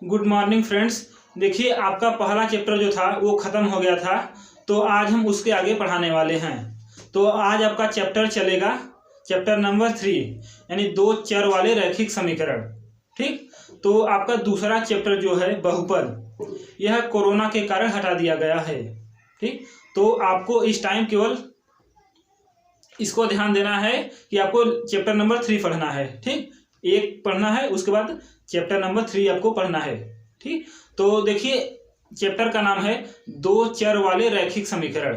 Good morning friends. देखिए आपका पहला चैप्टर जो था वो ख़त्म हो गया था, तो आज हम उसके आगे पढ़ाने वाले हैं। तो आज आपका चैप्टर चलेगा चैप्टर नंबर 3 यानी दो चर वाले रैखिक समीकरण। ठीक, तो आपका दूसरा चैप्टर जो है बहुपद, यह कोरोना के कारण हटा दिया गया है। ठीक, तो आपको इस टाइम केवल इसको ध्यान देना है कि आपको चैप्टर नंबर 3 पढ़ना है। ठीक, एक पढ़ना है, उसके बाद चैप्टर नंबर 3 आपको पढ़ना है। ठीक, तो देखिए चैप्टर का नाम है दो चर वाले रैखिक समीकरण।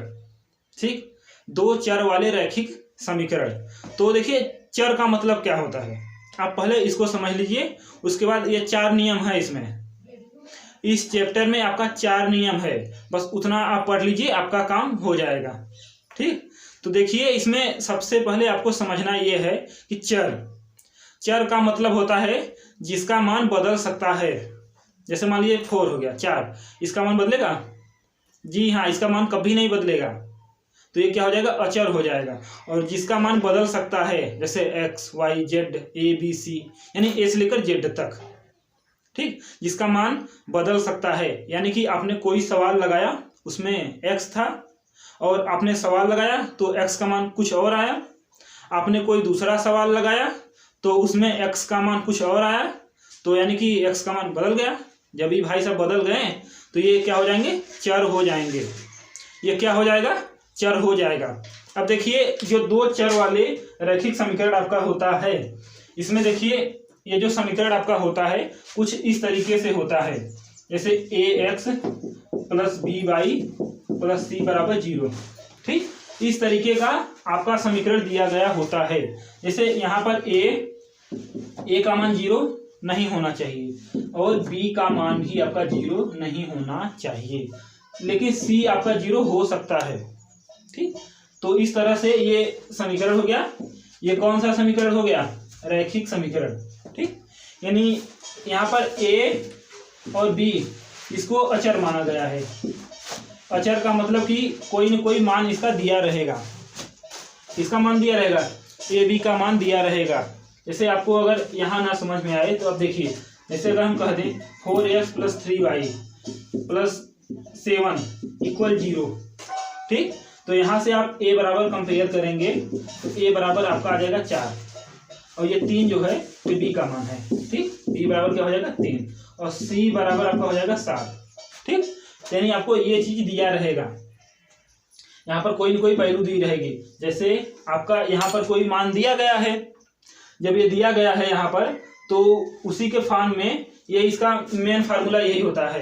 ठीक, दो चर वाले रैखिक समीकरण। तो देखिए चर का मतलब क्या होता है, आप पहले इसको समझ लीजिए, उसके बाद ये 4 नियम है इसमें। इस चैप्टर में आपका 4 नियम है, बस उतना आप पढ़ लीजिए, आपका काम हो जाएगा। ठीक, तो देखिए इसमें सबसे पहले आपको समझना ये है कि चर का मतलब होता है जिसका मान बदल सकता है। जैसे मान लीजिए 4 हो गया, 4, इसका मान बदलेगा? जी हाँ, इसका मान कभी नहीं बदलेगा, तो ये क्या हो जाएगा, अचर हो जाएगा। और जिसका मान बदल सकता है जैसे X Y Z A B C, यानी ए से लेकर जेड तक। ठीक, जिसका मान बदल सकता है, यानी कि आपने कोई सवाल लगाया उसमें एक्स था और आपने सवाल लगाया तो एक्स का मान कुछ और आया, आपने कोई दूसरा सवाल लगाया तो उसमें एक्स का मान कुछ और आया, तो यानी कि एक्स का मान बदल गया। जब ये भाई सब बदल गए तो ये क्या हो जाएंगे, चर हो जाएंगे। ये क्या हो जाएगा, चर हो जाएगा। अब देखिए जो दो चर वाले रैखिक समीकरण आपका होता है, इसमें देखिए ये जो समीकरण आपका होता है कुछ इस तरीके से होता है, जैसे A X plus B Y plus C बराबर 0। ठीक, इस तरीके का आपका समीकरण दिया गया होता है। जैसे यहाँ पर ए का मान 0 नहीं होना चाहिए और बी का मान भी आपका 0 नहीं होना चाहिए, लेकिन सी आपका 0 हो सकता है। ठीक, तो इस तरह से ये समीकरण हो गया। ये कौन सा समीकरण हो गया, रैखिक समीकरण। ठीक, यानी यहाँ पर ए और बी इसको अचर माना गया है। अचर का मतलब कि कोई न कोई मान इसका दिया रहेगा, इसका मान दिया रहेगा, ए बी का मान दिया रहेगा। जैसे आपको अगर यहाँ ना समझ में आए तो आप देखिए, जैसे अगर हम कह दें 4x plus 3y plus 7 equal 0। ठीक, तो यहाँ से आप a बराबर कंपेयर करेंगे तो a बराबर आपका आ जाएगा 4 और ये 3 जो है तो b का मान है। ठीक, b बराबर क्या हो जाएगा 3 और c बराबर आपका हो जाएगा 7। ठीक, यानी आपको ये चीज दिया रहेगा, यहाँ पर कोई न कोई पहलू दी रहेगी। जैसे आपका यहाँ पर कोई मान दिया गया है, जब ये दिया गया है यहाँ पर तो उसी के फॉर्म में ये इसका मेन फार्मूला यही होता है।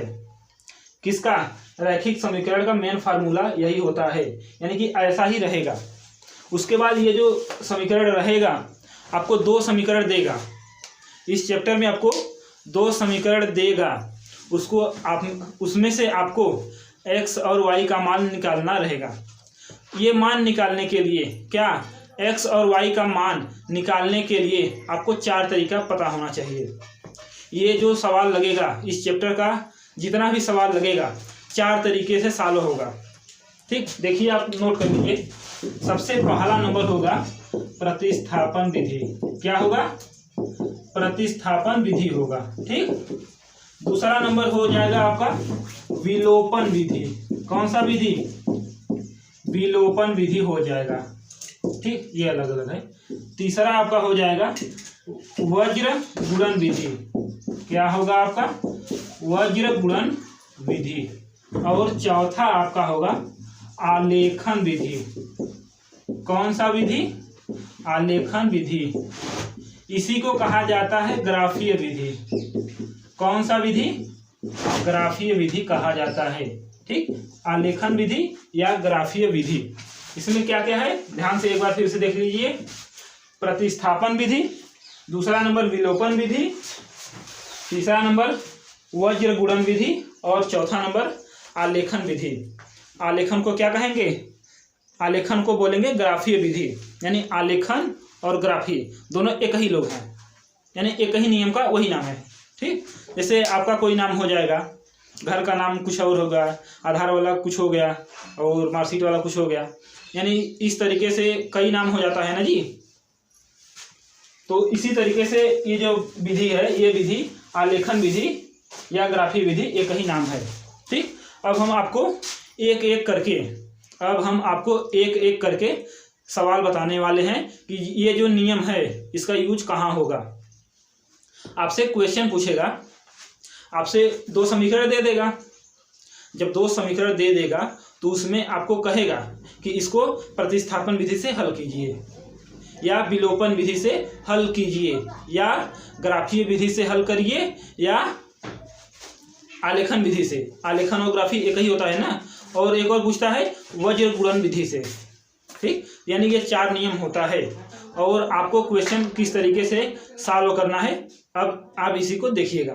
किसका, रैखिक समीकरण का मेन फार्मूला यही होता है, यानी कि ऐसा ही रहेगा। उसके बाद ये जो समीकरण रहेगा आपको 2 समीकरण देगा। इस चैप्टर में आपको 2 समीकरण देगा, उसको आप उसमें से आपको x और y का मान निकालना रहेगा। ये मान निकालने के लिए क्या, x और y का मान निकालने के लिए आपको 4 तरीका पता होना चाहिए। ये जो सवाल लगेगा इस चैप्टर का, जितना भी सवाल लगेगा 4 तरीके से सॉल्व होगा। ठीक, देखिए आप नोट कर लीजिए। सबसे पहला नंबर होगा प्रतिस्थापन विधि। क्या होगा, प्रतिस्थापन विधि होगा। ठीक, दूसरा नंबर हो जाएगा आपका विलोपन विधि। कौन सा विधि, विलोपन विधि हो जाएगा। ठीक, ये अलग अलग है। तीसरा आपका हो जाएगा वज्र गुणन विधि। क्या होगा आपका, वज्र गुणन विधि। और चौथा आपका होगा आलेखन विधि। कौन सा विधि, आलेखन विधि। इसी को कहा जाता है ग्राफीय विधि। कौन सा विधि, ग्राफीय विधि कहा जाता है। ठीक, आलेखन विधि या ग्राफीय विधि। इसमें क्या क्या है, ध्यान से एक बार फिर से देख लीजिए। प्रतिस्थापन विधि, दूसरा नंबर विलोपन विधि, तीसरा नंबर वज्र गुणन विधि और चौथा नंबर आलेखन विधि। आलेखन को क्या कहेंगे, आलेखन को बोलेंगे ग्राफीय विधि। यानी आलेखन और ग्राफीय दोनों एक ही लोग हैं, यानी एक ही नियम का वही नाम है। ठीक, जैसे आपका कोई नाम हो जाएगा, घर का नाम कुछ और होगा, आधार वाला कुछ हो गया और मार्कशीट वाला कुछ हो गया, यानी इस तरीके से कई नाम हो जाता है ना जी। तो इसी तरीके से ये जो विधि है, ये विधि आलेखन विधि या ग्राफीय विधि एक ही नाम है। ठीक, अब हम आपको एक एक करके सवाल बताने वाले हैं कि ये जो नियम है इसका यूज कहाँ होगा। आपसे क्वेश्चन पूछेगा, आपसे 2 समीकरण दे देगा। जब 2 समीकरण दे देगा तो उसमें आपको कहेगा कि इसको प्रतिस्थापन विधि से हल कीजिए, या विलोपन विधि से हल कीजिए, या ग्राफीय विधि से हल करिए, या आलेखन विधि से। आलेखन और ग्राफी एक ही होता है ना। और एक और पूछता है वज्र गुणन विधि से। ठीक, यानी ये 4 नियम होता है और आपको क्वेश्चन किस तरीके से सॉल्व करना है अब आप इसी को देखिएगा।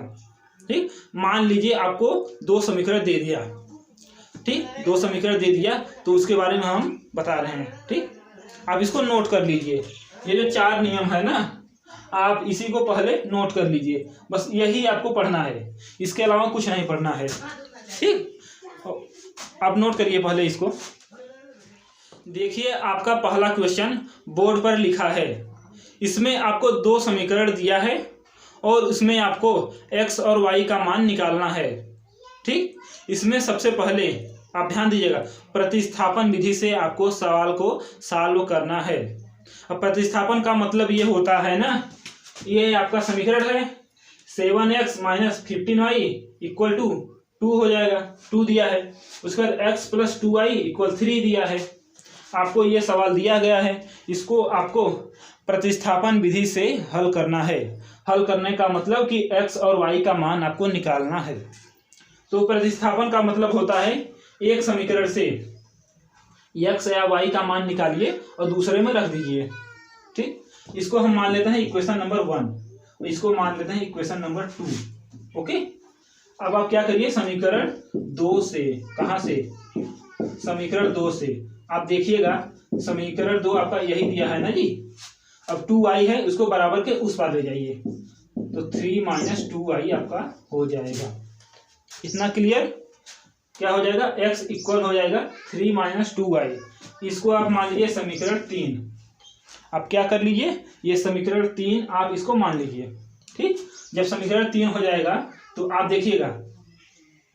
ठीक, मान लीजिए आपको 2 समीकरण दे दिया। ठीक, 2 समीकरण दे दिया तो उसके बारे में हम बता रहे हैं। ठीक, आप इसको नोट कर लीजिए। ये जो 4 नियम है ना, आप इसी को पहले नोट कर लीजिए। बस यही आपको पढ़ना है, इसके अलावा कुछ नहीं पढ़ना है। ठीक, आप नोट करिए पहले इसको। देखिए आपका पहला क्वेश्चन बोर्ड पर लिखा है। इसमें आपको 2 समीकरण दिया है और उसमें आपको x और y का मान निकालना है। ठीक, इसमें सबसे पहले आप ध्यान दीजिएगा, प्रतिस्थापन विधि से आपको सवाल को सॉल्व करना है। अब प्रतिस्थापन का मतलब ये होता है ना, ये आपका समीकरण है 7x - 15y = 2 हो जाएगा, 2 दिया है। उसके बाद x + 2y = 3 दिया है। आपको ये सवाल दिया गया है, इसको आपको प्रतिस्थापन विधि से हल करना है। हल करने का मतलब कि x और y का मान आपको निकालना है। तो प्रतिस्थापन का मतलब होता है एक समीकरण से x या y का मान निकालिए और दूसरे में रख दीजिए। ठीक, इसको हम मान लेते हैं इक्वेशन नंबर 1 और इसको मान लेते हैं इक्वेशन नंबर 2। ओके, अब आप क्या करिए, समीकरण 2 से, कहाँ से, समीकरण 2 से आप देखिएगा, समीकरण 2 आपका यही दिया है ना जी। अब 2y है, उसको बराबर के उस पार ले जाइए तो 3 - 2y आपका हो जाएगा। इतना क्लियर? क्या हो जाएगा, x इक्वल हो जाएगा 3 - 2y। इसको आप मान लीजिए समीकरण 3। आप क्या कर लीजिए, ये समीकरण 3 आप इसको मान लीजिए। ठीक, जब समीकरण 3 हो जाएगा तो आप देखिएगा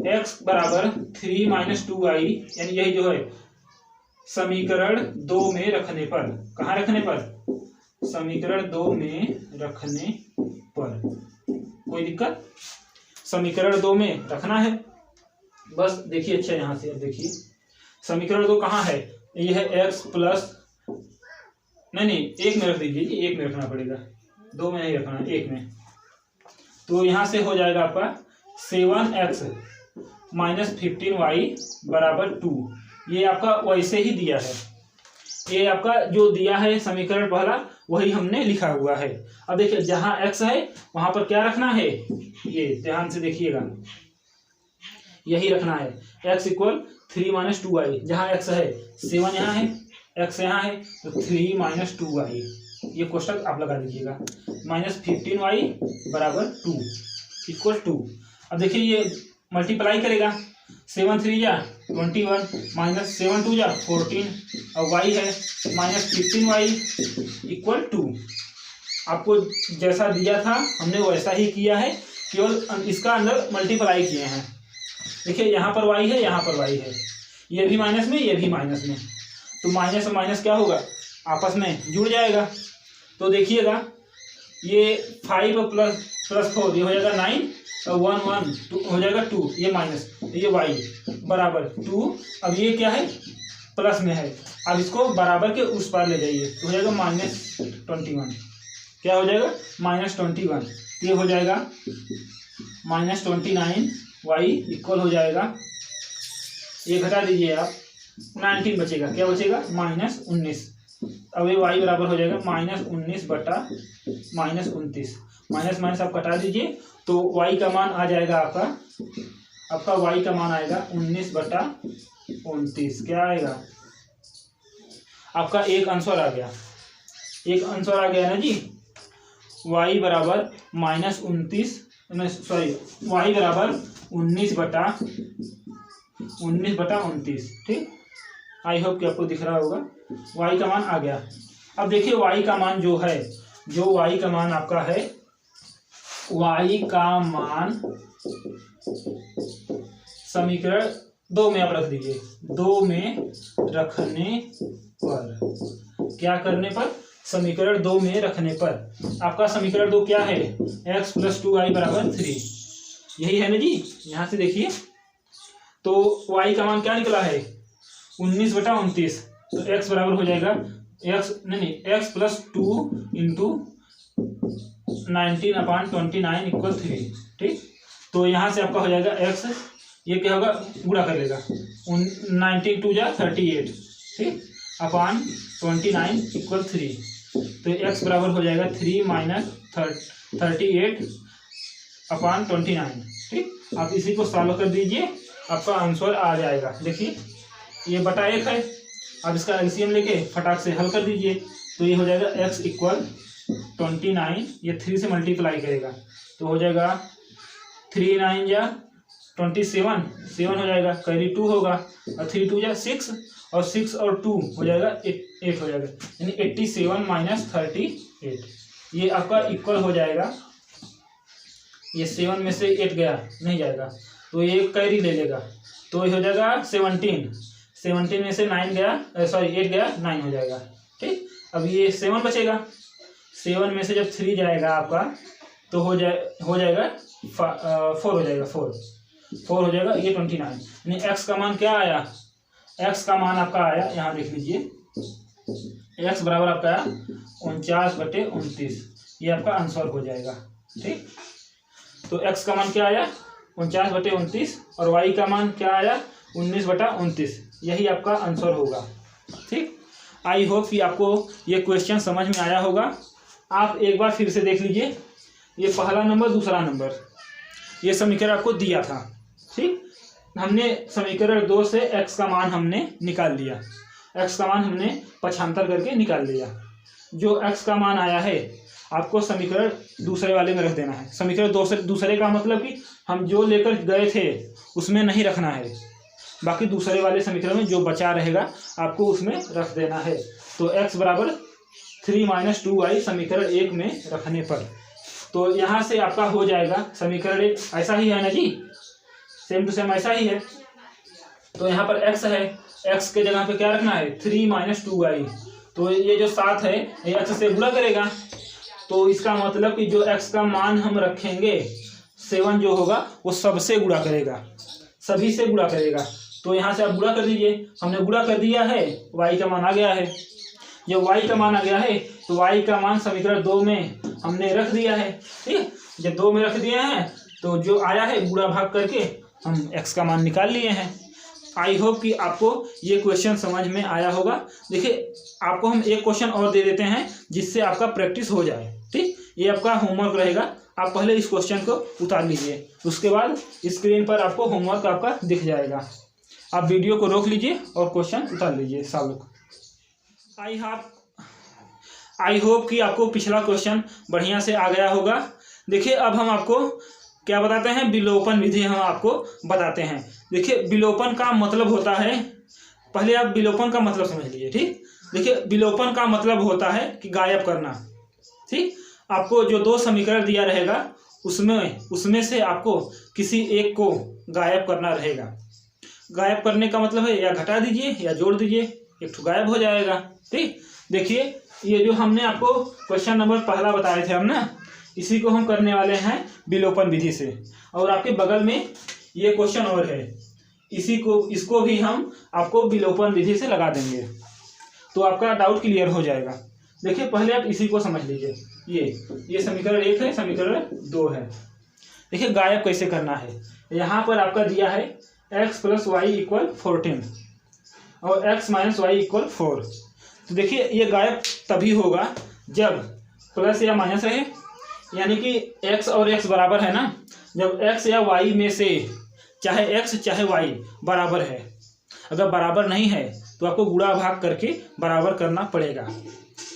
x बराबर 3 - 2y, यानी यही जो है समीकरण 2 में रखने पर, कहाँ रखने पर, समीकरण 2 में रखने पर कोई दिक्कत, समीकरण 2 में रखना है बस। देखिए अच्छा, यहां से अब देखिए समीकरण 2 कहाँ है, ये है x प्लस, नहीं 1 में रख दीजिए, 1 में रखना पड़ेगा, 2 में नहीं रखना, 1 में। तो यहां से हो जाएगा आपका 7x - 15y = 2। ये आपका वैसे ही दिया है, ये आपका जो दिया है समीकरण पहला वही हमने लिखा हुआ है। अब देखिए जहां x है वहां पर क्या रखना है, ये ध्यान से देखिएगा, यही रखना है, x = 3 - 2y। जहां x है 7 यहाँ है, x यहाँ है, तो 3 - 2y, ये कोष्टक आप लगा दीजिएगा, -15y = 2 = 2। अब देखिए ये मल्टीप्लाई करेगा, 7 3 जा 21 -7 2 जा 14 और y है -15y = 2। आपको जैसा दिया था हमने वैसा ही किया है, केवल इसका अंदर मल्टीप्लाई किए हैं। देखिए यहाँ पर y है, यहाँ पर y है, ये भी माइनस में, ये भी माइनस में, तो माइनस और माइनस क्या होगा, आपस में जुड़ जाएगा। तो देखिएगा ये 5 + 4 ये हो जाएगा 9 और 1 1 2 हो जाएगा 2, ये माइनस, ये y बराबर 2। अब ये क्या है, प्लस में है, अब इसको बराबर के उस पार ले जाइए तो हो जाएगा -21। क्या हो जाएगा, -21। ये हो जाएगा -29y = हो जाएगा, ये घटा दीजिए आप, 19 बचेगा, क्या बचेगा, -19। अब ये y बराबर हो जाएगा -19 बटा -29, माइनस माइनस आप कटा दीजिए तो y का मान आ जाएगा आपका y का मान आएगा 19 बटा 29। क्या आएगा आपका, एक आंसर आ गया, एक आंसर आ गया ना जी। y बराबर -29, सॉरी y बराबर 19 बटा 29। ठीक, आई होप कि आपको दिख रहा होगा, y का मान आ गया। अब देखिए y का मान जो है, जो y का मान आपका है y का मान समीकरण 2 में आप रख दीजिए। 2 में रखने पर, क्या करने पर? समीकरण 2 में रखने पर। आपका समीकरण 2 क्या है? x + 2y = 3, यही है ना जी। यहां से देखिए तो y का मान क्या निकला है? 19/29। तो x बराबर हो जाएगा x + 2 × 19/29 = 3। ठीक, तो यहाँ से आपका हो जाएगा x, ये क्या होगा? गुणा कर लेगा। 19 × 2 = 38, ठीक, अपान 29 = 3। तो x बराबर हो जाएगा 3 - 38/29। ठीक, आप इसी को सॉल्व कर दीजिए, आपका आंसर आ जाएगा। देखिए ये बटा 1 है, अब इसका एलसीएम लेके फटाक से हल कर दीजिए। तो ये हो जाएगा x = 29, ये 3 से मल्टीप्लाई करेगा तो हो जाएगा 3 × 9 = 27, 7 हो जाएगा, कैरी 2 होगा, और 3 × 2 = 6, और 6 और 2 हो जाएगा 8 हो जाएगा, यानी 87 - 38। ये आपका इक्वल हो जाएगा, ये 7 में से 8 गया नहीं जाएगा तो ये कैरी ले लेगा, तो ये हो जाएगा 17 में से 9 गया, 8 गया, 9 हो जाएगा। ठीक, अब ये 7 बचेगा, 7 में से जब 3 जाएगा आपका तो हो जाएगा 4 हो जाएगा, 4 हो जाएगा, ये 29। यानी x का मान क्या आया? x का मान आपका आया, यहाँ देख लीजिए, x बराबर आपका 49/29, ये आपका आंसर हो जाएगा। ठीक, तो x का मान क्या आया? 49/29, और y का मान क्या आया? 19/29, यही आपका आंसर होगा। ठीक, आई होप कि आपको ये क्वेश्चन समझ में आया होगा। आप एक बार फिर से देख लीजिए, ये पहला नंबर, दूसरा नंबर, ये समीकरण आपको दिया था। ठीक, हमने समीकरण 2 से x का मान हमने निकाल लिया, x का मान हमने पक्षांतर करके निकाल लिया। जो x का मान आया है आपको समीकरण दूसरे वाले में रख देना है। समीकरण दूसरे का मतलब कि हम जो लेकर गए थे उसमें नहीं रखना है, बाकी दूसरे वाले समीकरण में जो बचा रहेगा आपको उसमें रख देना है। तो x बराबर 3 - 2y समीकरण 1 में रखने पर, तो यहाँ से आपका हो जाएगा समीकरण 1, ऐसा ही है ना जी, सेम टू सेम ऐसा ही है। तो यहाँ पर x है, x के जगह पे क्या रखना है? 3 - 2y, तो ये जो 7 है ये x से गुणा करेगा, तो इसका मतलब कि जो x का मान हम रखेंगे 7 जो होगा वो सबसे गुणा करेगा, सभी से गुणा करेगा। तो यहाँ से आप गुणा कर दीजिए, हमने गुणा कर दिया है, y का मान आ गया है। जब y का मान आ गया है तो y का मान समीकरण 2 में हमने रख दिया है। ठीक, जब 2 में रख दिए हैं तो जो आया है गुणा भाग करके हम x का मान निकाल लिए हैं। आई होप कि आपको ये क्वेश्चन समझ में आया होगा। देखिए आपको हम एक क्वेश्चन और दे देते हैं जिससे आपका प्रैक्टिस हो जाए। ठीक, ये आपका होमवर्क रहेगा, आप पहले इस क्वेश्चन को उतार लीजिए, उसके बाद स्क्रीन पर आपको होमवर्क आपका दिख जाएगा। आप वीडियो को रोक लीजिए और क्वेश्चन उतार लीजिए सॉल्व। आई होप कि आपको पिछला क्वेश्चन बढ़िया से आ गया होगा। देखिए अब हम आपको क्या बताते हैं? विलोपन विधि हम आपको बताते हैं। देखिए विलोपन का मतलब होता है, पहले आप विलोपन का मतलब समझ लीजिए। ठीक, देखिए विलोपन का मतलब होता है कि गायब करना। ठीक, आपको जो 2 समीकरण दिया रहेगा उसमें से आपको किसी एक को गायब करना रहेगा। गायब करने का मतलब है या घटा दीजिए या जोड़ दीजिए, एक तो गायब हो जाएगा। ठीक, देखिए ये जो हमने आपको क्वेश्चन नंबर पहला बताए थे हम ना, इसी को हम करने वाले हैं विलोपन विधि से। और आपके बगल में ये क्वेश्चन और है, इसको भी हम आपको विलोपन विधि से लगा देंगे, तो आपका डाउट क्लियर हो जाएगा। देखिए पहले आप इसी को समझ लीजिए, ये समीकरण 1 है, समीकरण 2 है। देखिए गायब कैसे करना है, यहाँ पर आपका दिया है x + y = 14 और x - y = 4। तो देखिए ये गायब तभी होगा जब प्लस या माइनस रहे, यानी कि x और x बराबर है ना। जब x या y में से चाहे x चाहे y बराबर है, अगर बराबर नहीं है तो आपको गुणा भाग करके बराबर करना पड़ेगा,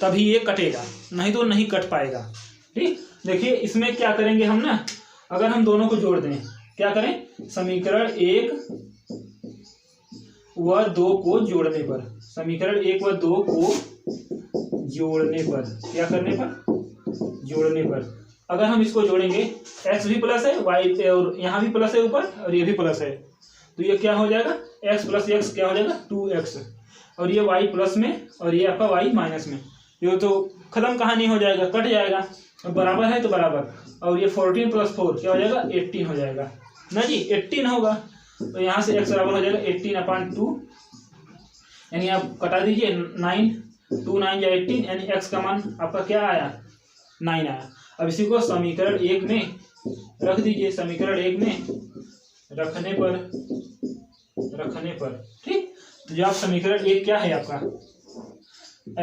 तभी ये कटेगा, नहीं तो नहीं कट पाएगा। ठीक, देखिए इसमें क्या करेंगे हम ना, अगर हम दोनों को जोड़ दें, क्या करें? समीकरण 1 व 2 को जोड़ने पर, समीकरण 1 व 2 को जोड़ने पर, क्या करने पर? जोड़ने पर अगर हम इसको जोड़ेंगे, एक्स भी प्लस है, वाई और यहाँ भी प्लस है ऊपर, और ये भी प्लस है, तो ये क्या हो जाएगा, एक्स प्लस एक्स क्या हो जाएगा 2x, और ये y प्लस में और ये आपका y माइनस में, ये तो खत्म कहानी हो जाएगा, कट जाएगा, और बराबर है तो बराबर, और ये 14 प्लस 4 क्या हो जाएगा 18 हो जाएगा ना जी, 18 होगा। तो यहाँ से x बराबर हो जाएगा 18/2, यानी आप कटा दीजिए 9, 2 9 या 18, यानी x का मान आपका क्या आया 9 आया। अब इसी को समीकरण 1 में रख दीजिए, समीकरण 1 में रखने पर ठीक। तो जब समीकरण 1 क्या है आपका,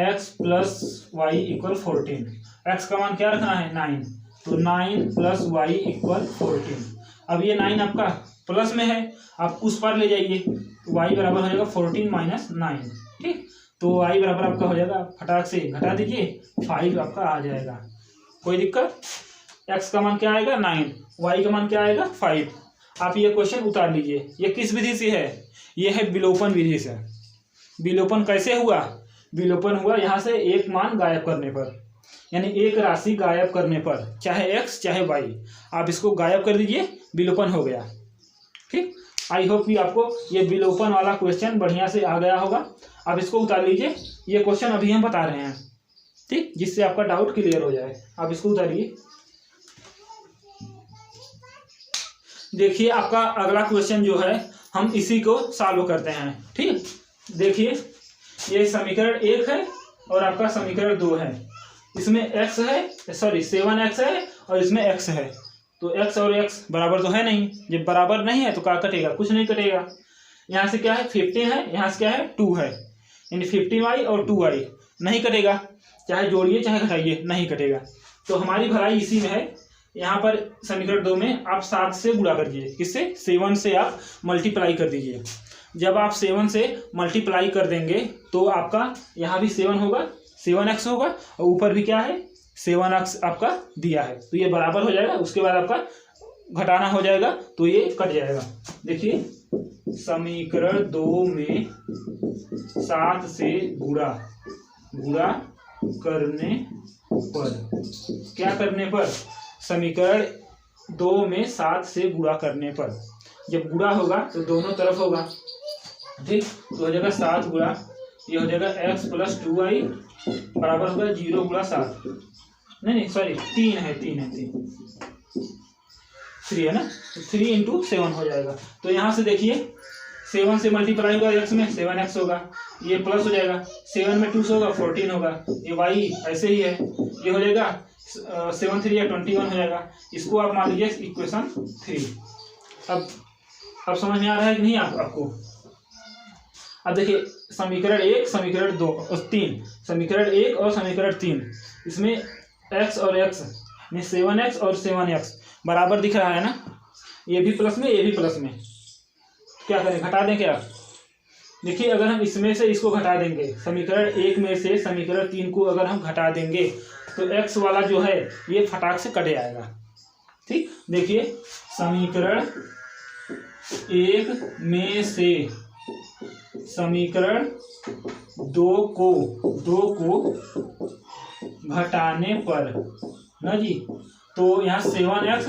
x plus Y equal 14, x का मान क्या रखना है 9, तो 9 प्लस वाई इक्वल 14। अब ये 9 आपका प्लस में है, आप उस पर ले जाइए, तो y बराबर हो जाएगा 14 माइनस 9 ठीक। तो y बराबर आपका हो जाएगा, फटाक से घटा दीजिए, 5 आपका आ जाएगा, कोई दिक्कत। x का मान क्या आएगा 9, y का मान क्या आएगा 5। आप ये क्वेश्चन उतार लीजिए। ये किस विधि से है, ये है विलोपन विधि से। विलोपन कैसे हुआ, विलोपन हुआ यहाँ से एक मान गायब करने पर, यानी एक राशि गायब करने पर, चाहे x चाहे y, आप इसको गायब कर दीजिए, विलोपन हो गया ठीक। आई होप कि आपको ये विलोपन वाला क्वेश्चन बढ़िया से आ गया होगा। आप इसको उतार लीजिए, ये क्वेश्चन अभी हम बता रहे हैं ठीक, जिससे आपका डाउट क्लियर हो जाए। आप इसको उतारिए, देखिए आपका अगला क्वेश्चन जो है हम इसी को सॉल्व करते हैं ठीक। देखिए ये समीकरण 1 है और आपका समीकरण 2 है, इसमें x है, सॉरी 7x है और इसमें x है, तो x और x बराबर तो है नहीं, जब बराबर नहीं है तो क्या कटेगा, कुछ नहीं कटेगा। यहाँ से क्या है 15 है, यहाँ से क्या है 2 है, यानी 15y और 2y नहीं कटेगा, चाहे जोड़िए चाहे घटाइए नहीं कटेगा। तो हमारी भलाई इसी में है। यहाँ पर समीकरण 2 में आप 7 से गुणा कर दीजिए, किससे 7 से आप मल्टीप्लाई कर दीजिए। जब आप 7 से मल्टीप्लाई कर देंगे तो आपका यहाँ भी 7 होगा, 7x होगा, और ऊपर भी क्या है 7x आपका दिया है, तो ये बराबर हो जाएगा। उसके बाद आपका घटाना हो जाएगा तो ये कट जाएगा। देखिए समीकरण 2 में 7 से गुणा करने पर, क्या करने पर, समीकरण 2 में 7 से गुणा करने पर, जब गुणा होगा तो दोनों तरफ होगा ठीक, तो हो जाएगा 7 गुणा, ये हो जाएगा x प्लस 2y बराबर होगा 0 गुणा 7, नहीं सॉरी 3 है 3 है ना, 3 इंटू 7 हो जाएगा। तो यहाँ से देखिए 7 से मल्टीप्लाई होगा x में 7x होगा, ये प्लस हो जाएगा, 7 में 2 से होगा 14 होगा, ये y ऐसे ही है, ये हो जाएगा 7 3 या 21 हो जाएगा। इसको आप मान लीजिए इक्वेशन 3। अब समझ में आ रहा है कि नहीं आपको। अब देखिए समीकरण 1 समीकरण 2 और 3, समीकरण 1 और समीकरण 3, इसमें x और x में 7x और 7x बराबर दिख रहा है ना, ये भी प्लस में ये भी प्लस में, क्या करें घटा दें क्या। देखिए अगर हम इसमें से इसको घटा देंगे, समीकरण 1 में से समीकरण 3 को अगर हम घटा देंगे तो x वाला जो है ये फटाक से कट जाएगा ठीक। देखिए समीकरण 1 में से समीकरण 2 को घटाने पर ना जी, तो यहाँ 7x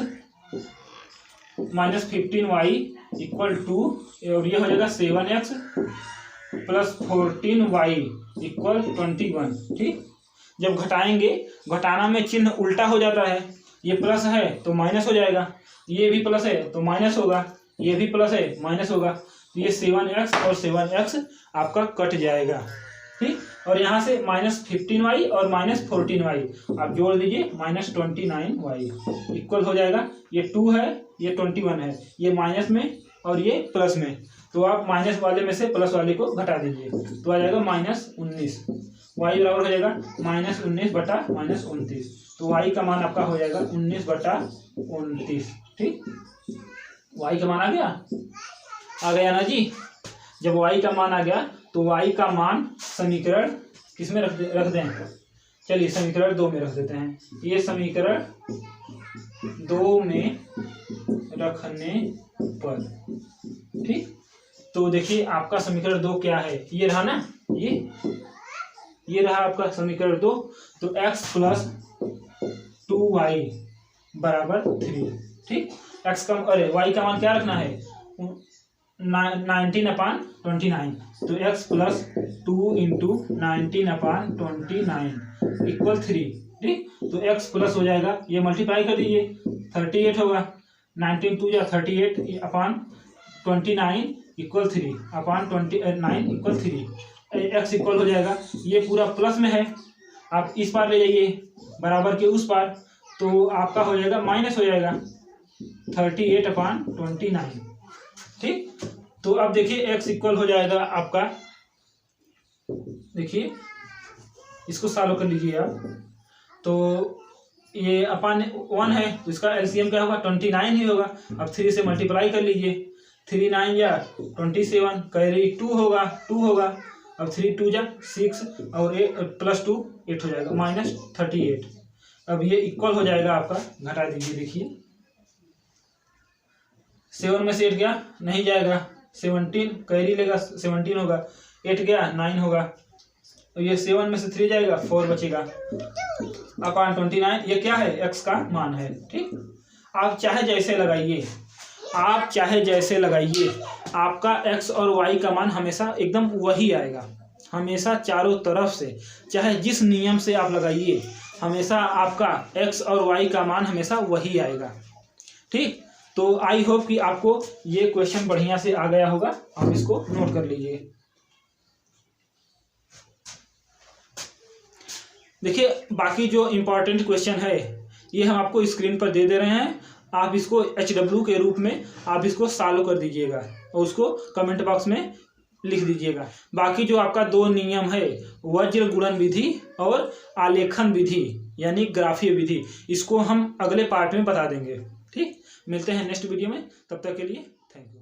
minus 15y equal to, और ये हो जाएगा 7x प्लस 14y इक्वल 21 ठीक। जब घटाएंगे, घटाना में चिन्ह उल्टा हो जाता है, ये प्लस है तो माइनस हो जाएगा, ये भी प्लस है तो माइनस होगा, ये भी प्लस है माइनस होगा, तो ये 7x और 7x आपका कट जाएगा ठीक। और यहाँ से माइनस 15y और माइनस 14y आप जोड़ दीजिए, माइनस 29y इक्वल हो जाएगा, ये 2 है ये 21 है, ये माइनस में और ये प्लस में, तो आप माइनस वाले में से प्लस वाले को घटा दीजिए, तो आ जाएगा -19, y बराबर हो जाएगा -19 बटा -29, तो y का मान आपका हो जाएगा 19 बटा 29 ठीक। y का मान आ गया ना जी। जब y का मान आ गया तो y का मान समीकरण किस में रख दें, चलिए समीकरण 2 में रख देते हैं। ये समीकरण 2 में रखने पर ठीक। तो देखिए आपका समीकरण 2 क्या है, ये रहा ना, ये रहा आपका समीकरण 2। तो x प्लस 2y बराबर 3। ठीक, एक्स का अरे वाई का मान क्या रखना है 19/29। तो x प्लस 2 इंटू 19/29 इक्वल 3। ठीक, तो x प्लस हो जाएगा, ये मल्टीप्लाई कर दीजिए 38 होगा, 19 2 या 38 अपान 29 इक्वल 3 अपान 29 इक्वल 3। x इक्वल हो जाएगा, ये पूरा प्लस में है, आप इस पार ले जाइए बराबर के उस पार, तो आपका हो जाएगा माइनस हो जाएगा 38/29। ठीक, तो अब देखिए x इक्वल हो जाएगा आपका, देखिए इसको सॉल्व कर लीजिए आप, तो ये अपान 1 है तो इसका एलसीएम क्या होगा 29 ही होगा। अब 3 से मल्टीप्लाई कर लीजिए, 3 9 या 27, कैरी 2 होगा, 2 होगा। अब 3 2 जा 6 और प्लस 2 8 हो जाएगा -38। अब ये इक्वल हो जाएगा आपका, घटा दीजिए, देखिए 7 में से 8 गया नहीं जाएगा, 17 कैरी लेगा 17 होगा, 8 गया 9 होगा, तो ये 7 में से 3 जाएगा 4 बचेगा अपान 29। ये क्या है x का मान है। ठीक, आप चाहे जैसे लगाइए, आप चाहे जैसे लगाइए, आपका x और y का मान हमेशा एकदम वही आएगा, हमेशा चारों तरफ से, चाहे जिस नियम से आप लगाइए, हमेशा आपका x और y का मान हमेशा वही आएगा। ठीक, तो आई होप कि आपको ये क्वेश्चन बढ़िया से आ गया होगा, आप इसको नोट कर लीजिए। देखिए बाकी जो इम्पोर्टेंट क्वेश्चन है ये हम आपको स्क्रीन पर दे रहे हैं, आप इसको HW के रूप में आप इसको सॉल्व कर दीजिएगा और उसको कमेंट बॉक्स में लिख दीजिएगा। बाकी जो आपका 2 नियम है, वज्र गुणन विधि और आलेखन विधि यानी ग्राफीय विधि, इसको हम अगले पार्ट में बता देंगे। ठीक, मिलते हैं नेक्स्ट वीडियो में, तब तक के लिए थैंक यू।